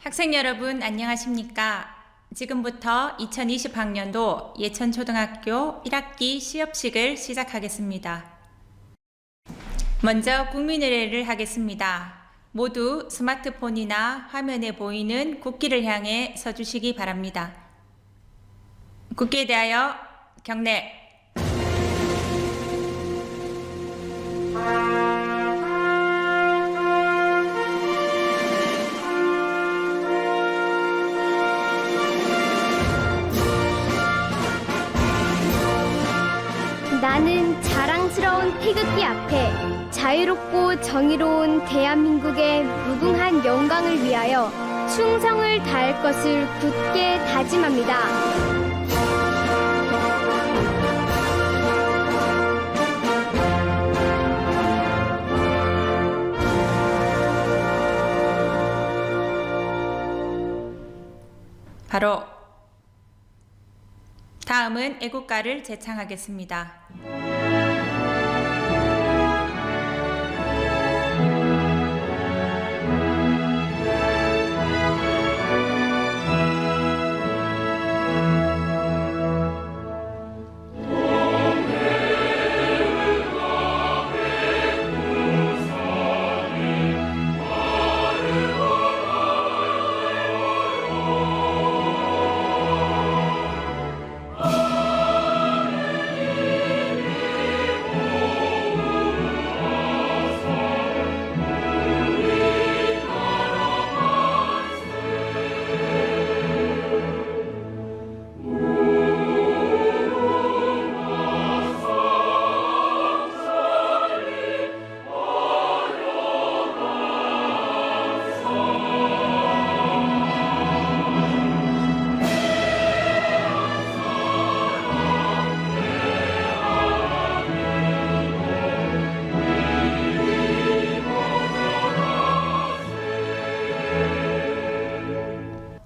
학생 여러분 안녕하십니까? 지금부터 2020학년도 예천초등학교 1학기 시업식을 시작하겠습니다. 먼저 국민의례를 하겠습니다. 모두 스마트폰이나 화면에 보이는 국기를 향해 서주시기 바랍니다. 국기에 대하여 경례. 나는 자랑스러운 태극기 앞에 자유롭고 정의로운 대한민국의 무궁한 영광을 위하여 충성을 다할 것을 굳게 다짐합니다. 바로 다음은 애국가를 제창하겠습니다.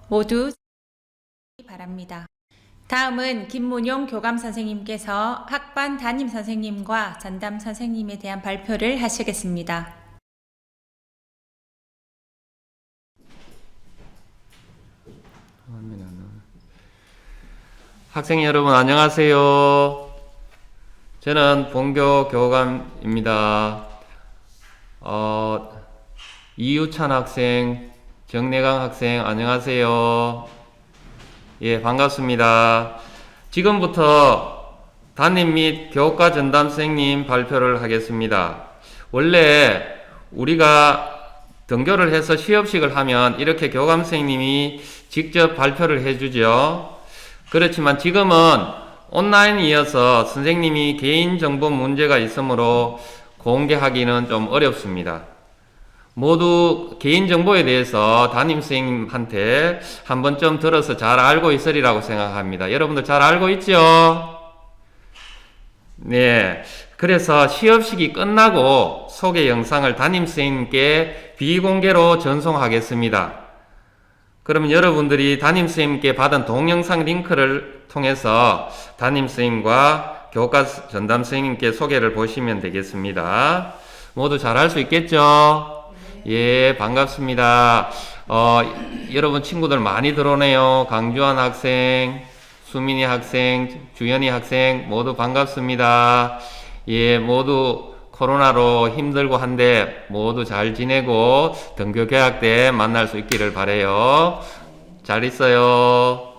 모두 바랍니다. 다음은 김문용 교감 선생님께서 학반 담임 선생님과 전담 선생님에 대한 발표를 하시겠습니다. 학생 여러분 안녕하세요. 저는 본교 교감입니다. 이유찬 학생, 정내강 학생 안녕하세요. 예, 반갑습니다. 지금부터 담임 및 교과 전담 선생님 발표를 하겠습니다. 원래 우리가 등교를 해서 시업식을 하면 이렇게 교감 선생님이 직접 발표를 해주죠. 그렇지만 지금은 온라인이어서 선생님이 개인정보 문제가 있으므로 공개하기는 좀 어렵습니다. 모두 개인정보에 대해서 담임선생님한테 한 번쯤 들어서 잘 알고 있으리라고 생각합니다. 여러분들 잘 알고 있죠? 네. 그래서 시업식이 끝나고 소개 영상을 담임선생님께 비공개로 전송하겠습니다. 그러면 여러분들이 담임선생님께 받은 동영상 링크를 통해서 담임선생님과 교과 전담선생님께 소개를 보시면 되겠습니다. 모두 잘 할 수 있겠죠? 예, 반갑습니다. 여러분 친구들 많이 들어오네요. 강주환 학생, 수민이 학생, 주연이 학생 모두 반갑습니다. 예, 모두 코로나로 힘들고 한데 모두 잘 지내고 등교 개학 때 만날 수 있기를 바라요. 잘 있어요.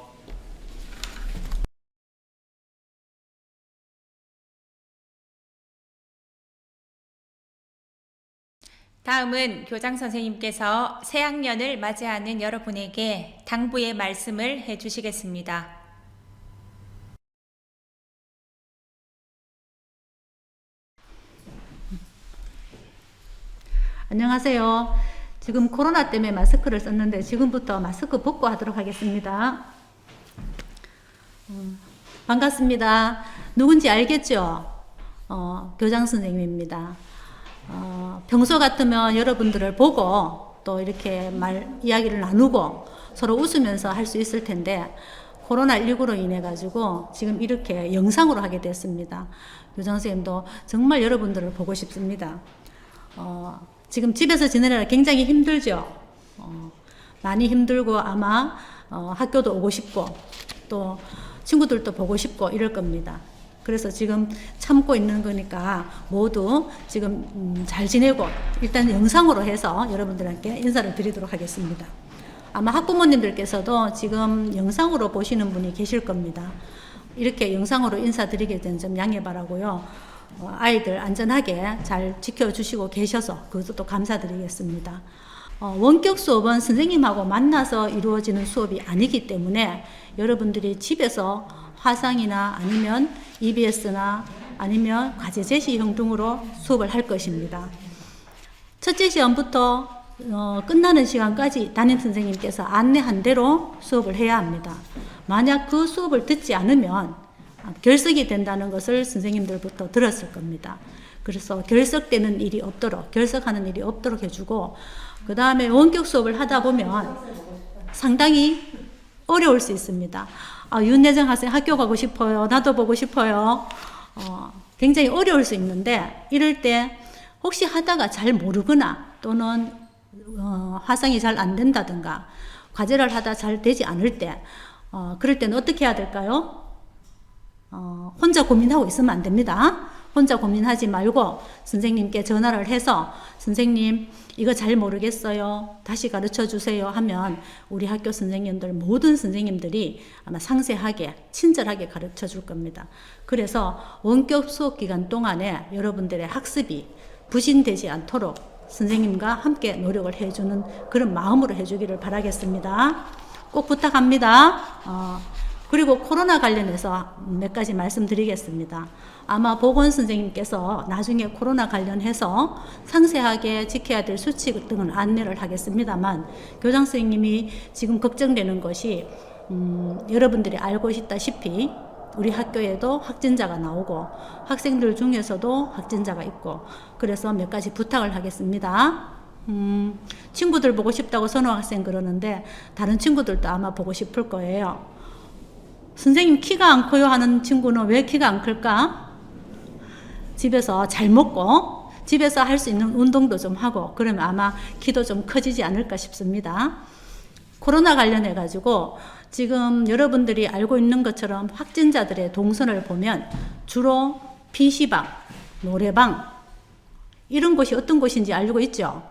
다음은 교장 선생님께서 새학년을 맞이하는 여러분에게 당부의 말씀을 해주시겠습니다. 안녕하세요. 지금 코로나 때문에 마스크를 썼는데 지금부터 마스크 벗고 하도록 하겠습니다. 반갑습니다. 누군지 알겠죠? 교장 선생님입니다. 평소 같으면 여러분들을 보고 또 이렇게 이야기를 나누고 서로 웃으면서 할 수 있을 텐데 코로나19로 인해 가지고 지금 이렇게 영상으로 하게 됐습니다. 교장 선생님도 정말 여러분들을 보고 싶습니다. 지금 집에서 지내느라 굉장히 힘들죠. 많이 힘들고 아마 학교도 오고 싶고 또 친구들도 보고 싶고 이럴 겁니다. 그래서 지금 참고 있는 거니까 모두 지금 잘 지내고 일단 영상으로 해서 여러분들께 인사를 드리도록 하겠습니다. 아마 학부모님들께서도 지금 영상으로 보시는 분이 계실 겁니다. 이렇게 영상으로 인사드리게 된 점 양해 바라고요. 아이들 안전하게 잘 지켜주시고 계셔서 그것도 감사드리겠습니다. 원격 수업은 선생님하고 만나서 이루어지는 수업이 아니기 때문에 여러분들이 집에서 화상이나 아니면 EBS나 아니면 과제 제시형 등으로 수업을 할 것입니다. 첫째 시험부터 끝나는 시간까지 담임선생님께서 안내한 대로 수업을 해야 합니다. 만약 그 수업을 듣지 않으면 결석이 된다는 것을 선생님들부터 들었을 겁니다. 그래서 결석되는 일이 없도록, 결석하는 일이 없도록 해주고, 그 다음에 원격 수업을 하다 보면 상당히 어려울 수 있습니다. 윤여정 학생 학교 가고 싶어요. 나도 보고 싶어요. 굉장히 어려울 수 있는데, 이럴 때 혹시 하다가 잘 모르거나 또는 화상이 잘 안 된다든가 과제를 하다 잘 되지 않을 때, 그럴 때는 어떻게 해야 될까요? 혼자 고민하고 있으면 안 됩니다. 혼자 고민하지 말고 선생님께 전화를 해서 선생님 이거 잘 모르겠어요. 다시 가르쳐 주세요 하면 우리 학교 선생님들 모든 선생님들이 아마 상세하게 친절하게 가르쳐 줄 겁니다. 그래서 원격 수업 기간 동안에 여러분들의 학습이 부진되지 않도록 선생님과 함께 노력을 해주는 그런 마음으로 해주기를 바라겠습니다. 꼭 부탁합니다. 그리고 코로나 관련해서 몇 가지 말씀드리겠습니다. 아마 보건선생님께서 나중에 코로나 관련해서 상세하게 지켜야 될 수칙 등을 안내를 하겠습니다만, 교장선생님이 지금 걱정되는 것이 여러분들이 알고 있다시피 우리 학교에도 확진자가 나오고 학생들 중에서도 확진자가 있고, 그래서 몇 가지 부탁을 하겠습니다. 친구들 보고 싶다고 선호 학생 그러는데 다른 친구들도 아마 보고 싶을 거예요. 선생님 키가 안 커요 하는 친구는 왜 키가 안 클까? 집에서 잘 먹고 집에서 할 수 있는 운동도 좀 하고 그러면 아마 키도 좀 커지지 않을까 싶습니다. 코로나 관련해 가지고 지금 여러분들이 알고 있는 것처럼 확진자들의 동선을 보면 주로 PC방, 노래방 이런 곳이 어떤 곳인지 알고 있죠?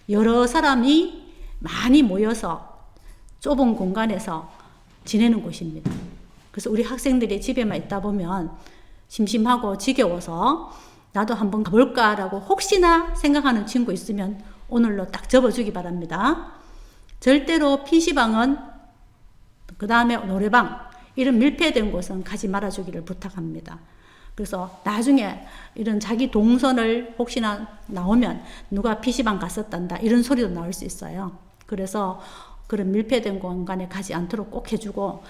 여러 사람이 많이 모여서 좁은 공간에서 지내는 곳입니다. 그래서 우리 학생들이 집에만 있다 보면 심심하고 지겨워서 나도 한번 가볼까라고 혹시나 생각하는 친구 있으면 오늘로 딱 접어주기 바랍니다. 절대로 PC방은 그 다음에 노래방 이런 밀폐된 곳은 가지 말아주기를 부탁합니다. 그래서 나중에 이런 자기 동선을 혹시나 나오면 누가 PC방 갔었단다 이런 소리도 나올 수 있어요. 그래서 그런 밀폐된 공간에 가지 않도록 꼭 해주고,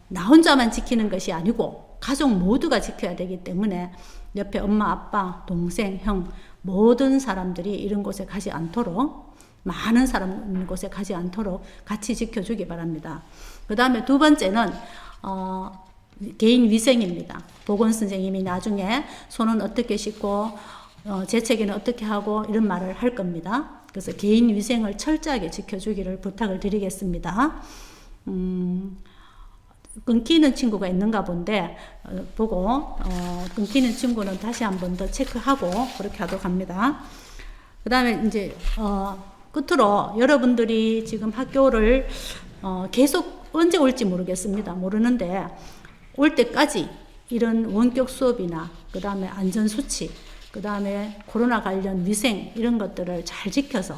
나 혼자만 지키는 것이 아니고 가족 모두가 지켜야 되기 때문에 옆에 엄마, 아빠, 동생, 형 모든 사람들이 이런 곳에 가지 않도록, 많은 사람 있는 곳에 가지 않도록 같이 지켜주기 바랍니다. 그 다음에 두 번째는 개인 위생입니다. 보건선생님이 나중에 손은 어떻게 씻고 재채기는 어떻게 하고 이런 말을 할 겁니다. 그래서 개인 위생을 철저하게 지켜주기를 부탁을 드리겠습니다. 끊기는 친구가 있는가 본데 보고 끊기는 친구는 다시 한 번 더 체크하고 그렇게 하도록 합니다. 그 다음에 이제 끝으로 여러분들이 지금 학교를 계속 언제 올지 모르겠습니다. 모르는데 올 때까지 이런 원격 수업이나 그 다음에 안전수칙, 그 다음에 코로나 관련 위생 이런 것들을 잘 지켜서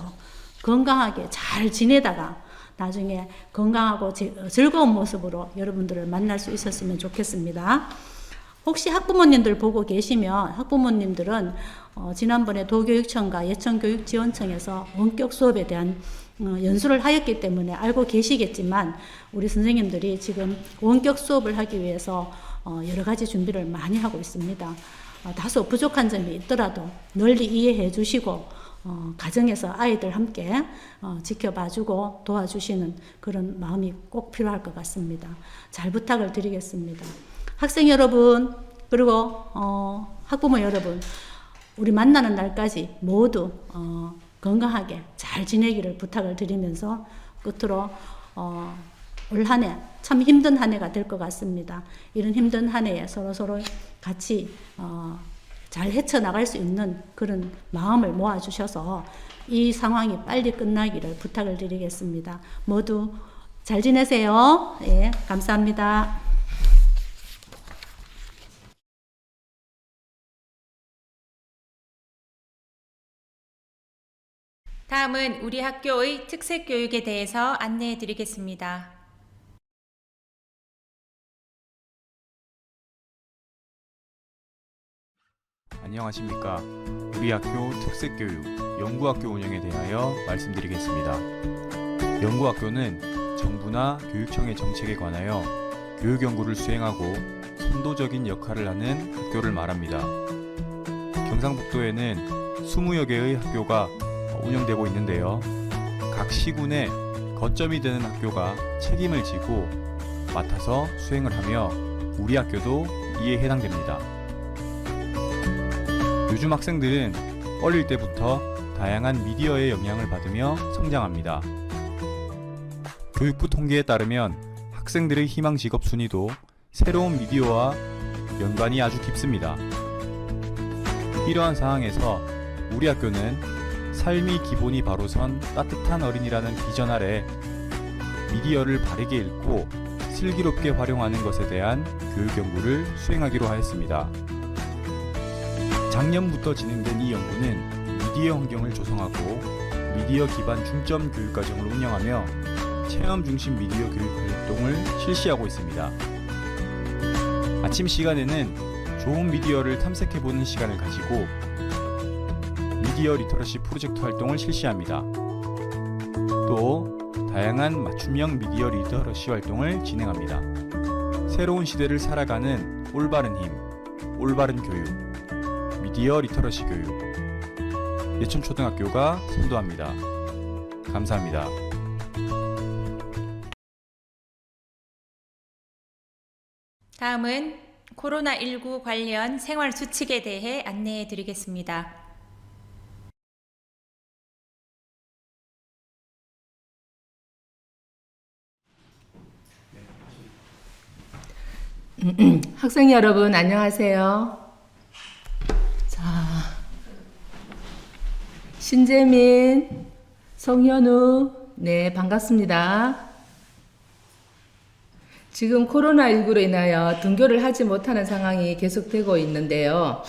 건강하게 잘 지내다가 나중에 건강하고 즐거운 모습으로 여러분들을 만날 수 있었으면 좋겠습니다. 혹시 학부모님들 보고 계시면 학부모님들은 지난번에 도교육청과 예천교육지원청에서 원격 수업에 대한 연수를 하였기 때문에 알고 계시겠지만 우리 선생님들이 지금 원격 수업을 하기 위해서 여러 가지 준비를 많이 하고 있습니다. 다소 부족한 점이 있더라도 널리 이해해 주시고 가정에서 아이들 함께 지켜봐주고 도와주시는 그런 마음이 꼭 필요할 것 같습니다. 잘 부탁을 드리겠습니다. 학생 여러분 그리고 학부모 여러분 우리 만나는 날까지 모두 건강하게 잘 지내기를 부탁을 드리면서 끝으로 올 한 해 참 힘든 한 해가 될 것 같습니다. 이런 힘든 한 해에 서로 같이 잘 헤쳐나갈 수 있는 그런 마음을 모아주셔서 이 상황이 빨리 끝나기를 부탁을 드리겠습니다. 모두 잘 지내세요. 예, 감사합니다. 다음은 우리 학교의 특색 교육에 대해서 안내해 드리겠습니다. 안녕하십니까. 우리 학교 특색교육 연구학교 운영에 대하여 말씀드리겠습니다. 연구학교는 정부나 교육청의 정책에 관하여 교육연구를 수행하고 선도적인 역할을 하는 학교를 말합니다. 경상북도에는 20여 개의 학교가 운영되고 있는데요. 각 시군에 거점이 되는 학교가 책임을 지고 맡아서 수행을 하며 우리 학교도 이에 해당됩니다. 요즘 학생들은 어릴 때부터 다양한 미디어의 영향을 받으며 성장합니다. 교육부 통계에 따르면 학생들의 희망 직업 순위도 새로운 미디어와 연관이 아주 깊습니다. 이러한 상황에서 우리 학교는 삶이 기본이 바로선 따뜻한 어린이라는 비전 아래 미디어를 바르게 읽고 슬기롭게 활용하는 것에 대한 교육 연구를 수행하기로 하였습니다. 작년부터 진행된 이 연구는 미디어 환경을 조성하고 미디어 기반 중점 교육과정을 운영하며 체험 중심 미디어 교육 활동을 실시하고 있습니다. 아침 시간에는 좋은 미디어를 탐색해보는 시간을 가지고 미디어 리터러시 프로젝트 활동을 실시합니다. 또 다양한 맞춤형 미디어 리터러시 활동을 진행합니다. 새로운 시대를 살아가는 올바른 힘, 올바른 교육, 미디어 리터러시 교육, 예천초등학교가 선도합니다. 감사합니다. 다음은 코로나19 관련 생활 수칙에 대해 안내해 드리겠습니다. 학생 여러분 안녕하세요. 자, 신재민, 성현우, 네 반갑습니다. 지금 코로나19로 인하여 등교를 하지 못하는 상황이 계속되고 있는데요.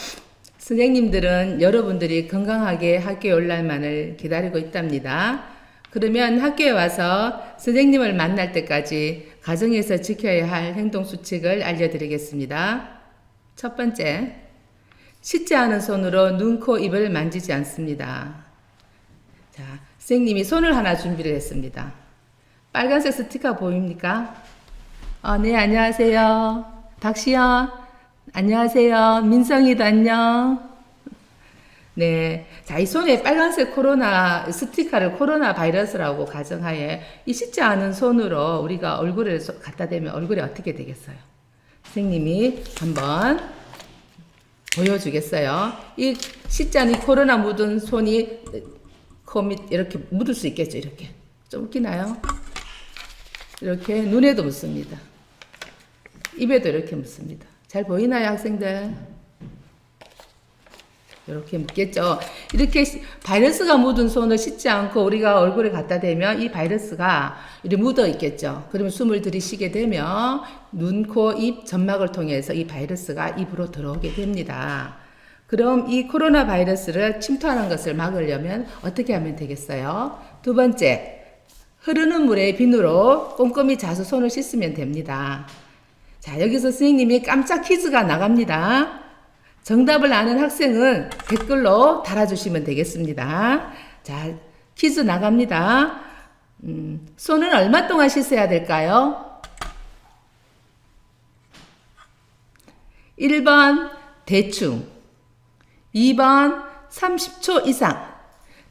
선생님들은 여러분들이 건강하게 학교에 올 날만을 기다리고 있답니다. 그러면 학교에 와서 선생님을 만날 때까지 가정에서 지켜야 할 행동 수칙을 알려드리겠습니다. 첫 번째, 씻지 않은 손으로 눈, 코, 입을 만지지 않습니다. 자, 선생님이 손을 하나 준비를 했습니다. 빨간색 스티커 보입니까? 네, 안녕하세요. 박시연, 안녕하세요. 민성이도 안녕. 네. 자, 이 손에 빨간색 코로나 스티커를 코로나 바이러스라고 가정하에 이 씻지 않은 손으로 우리가 얼굴에 갖다 대면 얼굴이 어떻게 되겠어요? 선생님이 한번 보여주겠어요. 이 씻지 않은 코로나 묻은 손이 코 밑 이렇게 묻을 수 있겠죠? 이렇게. 좀 웃기나요? 이렇게 눈에도 묻습니다. 입에도 이렇게 묻습니다. 잘 보이나요, 학생들? 이렇게 묻겠죠. 이렇게 바이러스가 묻은 손을 씻지 않고 우리가 얼굴에 갖다 대면 이 바이러스가 이렇게 묻어 있겠죠. 그러면 숨을 들이쉬게 되면 눈, 코, 입, 점막을 통해서 이 바이러스가 입으로 들어오게 됩니다. 그럼 이 코로나 바이러스를 침투하는 것을 막으려면 어떻게 하면 되겠어요? 두 번째, 흐르는 물에 비누로 꼼꼼히 자수 손을 씻으면 됩니다. 자, 여기서 선생님이 깜짝 퀴즈가 나갑니다. 정답을 아는 학생은 댓글로 달아주시면 되겠습니다. 자, 퀴즈 나갑니다. 손은 얼마 동안 씻어야 될까요? 1번 대충, 2번 30초 이상.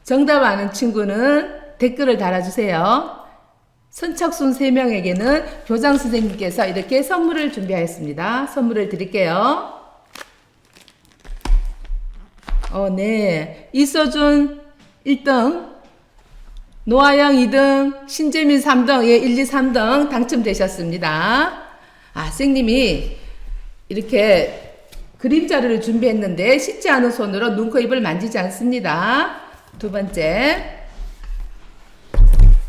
정답 아는 친구는 댓글을 달아주세요. 선착순 3명에게는 교장 선생님께서 이렇게 선물을 준비하였습니다. 선물을 드릴게요. 네. 이서준 1등, 노아영 2등, 신재민 3등, 예, 1, 2, 3등 당첨되셨습니다. 아, 선생님이 이렇게 그림 자료를 준비했는데 씻지 않은 손으로 눈, 코, 입을 만지지 않습니다. 두 번째,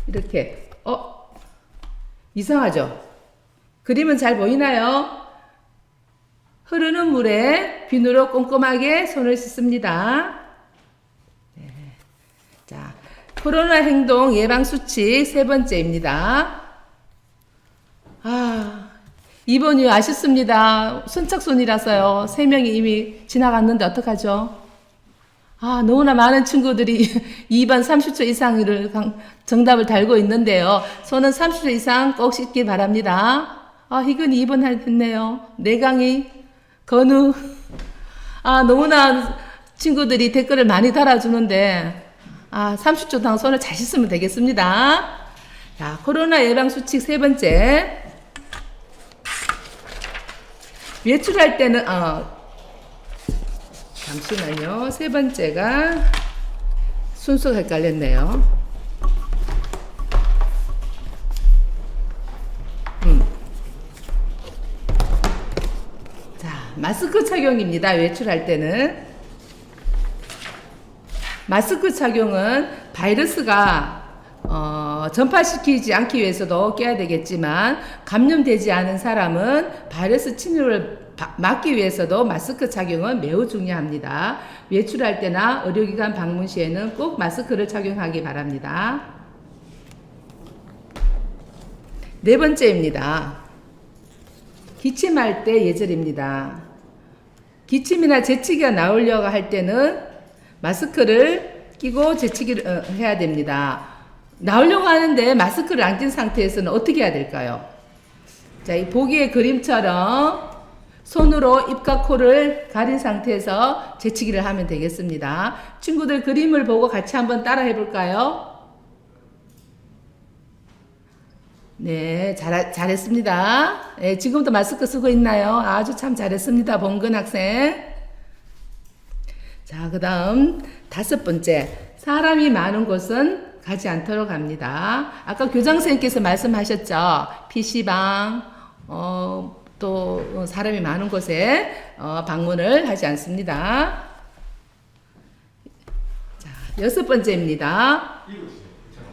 이렇게 이상하죠? 그림은 잘 보이나요? 흐르는 물에 비누로 꼼꼼하게 손을 씻습니다. 네. 자, 코로나 행동 예방 수칙 세 번째입니다. 이번 이후 아쉽습니다. 선착순이라서요. 3명이 이미 지나갔는데 어떡하죠? 너무나 많은 친구들이 2번 30초 이상을 정답을 달고 있는데요. 손은 30초 이상 꼭 씻기 바랍니다. 희근이 2번 했네요. 내강이, 건우. 너무나 친구들이 댓글을 많이 달아주는데, 30초 동안 손을 잘 씻으면 되겠습니다. 자, 코로나 예방 수칙 세 번째. 외출할 때는, 잠시만요. 세 번째가 순서가 헷갈렸네요. 자, 마스크 착용입니다. 외출할 때는. 마스크 착용은 바이러스가 전파시키지 않기 위해서도 껴야 되겠지만 감염되지 않은 사람은 바이러스 침입을 막기 위해서도 마스크 착용은 매우 중요합니다. 외출할 때나 의료기관 방문 시에는 꼭 마스크를 착용하기 바랍니다. 네 번째입니다. 기침할 때 예절입니다. 기침이나 재채기가 나오려고 할 때는 마스크를 끼고 재채기를 해야 됩니다. 나오려고 하는데 마스크를 안 낀 상태에서는 어떻게 해야 될까요? 자, 이 보기의 그림처럼 손으로 입과 코를 가린 상태에서 재채기를 하면 되겠습니다. 친구들 그림을 보고 같이 한번 따라 해볼까요? 네, 잘했습니다. 네, 지금도 마스크 쓰고 있나요? 아주 참 잘했습니다. 봉근 학생. 자, 그 다음 5번째. 사람이 많은 곳은 가지 않도록 합니다. 아까 교장선생님께서 말씀하셨죠. PC방, 또 사람이 많은 곳에 방문을 하지 않습니다. 자, 6번째입니다.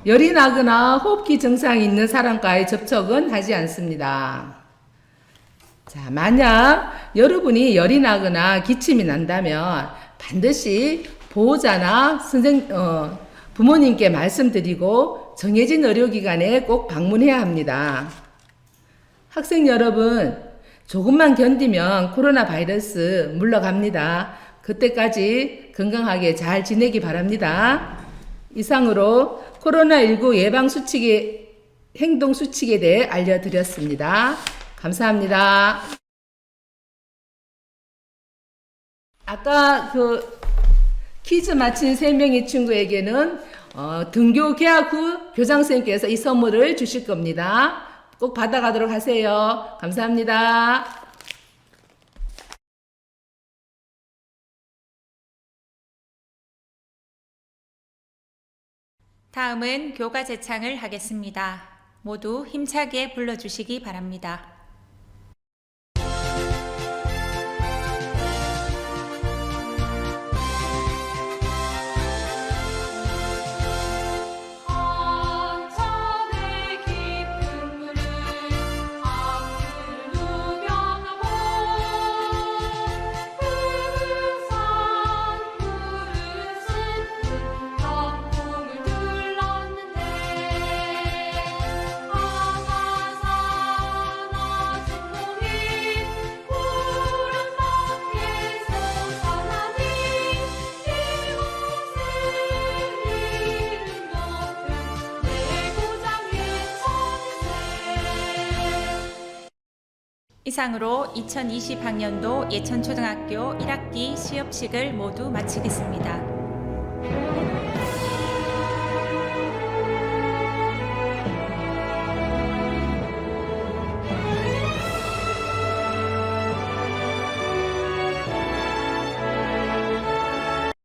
열이 나거나 호흡기 증상이 있는 사람과의 접촉은 하지 않습니다. 자, 만약 여러분이 열이 나거나 기침이 난다면 반드시 보호자나 부모님께 말씀드리고 정해진 의료기관에 꼭 방문해야 합니다. 학생 여러분, 조금만 견디면 코로나 바이러스 물러갑니다. 그때까지 건강하게 잘 지내기 바랍니다. 이상으로 코로나19 예방수칙의 행동수칙에 대해 알려드렸습니다. 감사합니다. 아까 퀴즈 맞힌 3명의 친구에게는 등교 개학 후 교장선생님께서 이 선물을 주실 겁니다. 꼭 받아가도록 하세요. 감사합니다. 다음은 교가 제창을 하겠습니다. 모두 힘차게 불러주시기 바랍니다. 이상으로 2020학년도 예천초등학교 1학기 시업식을 모두 마치겠습니다.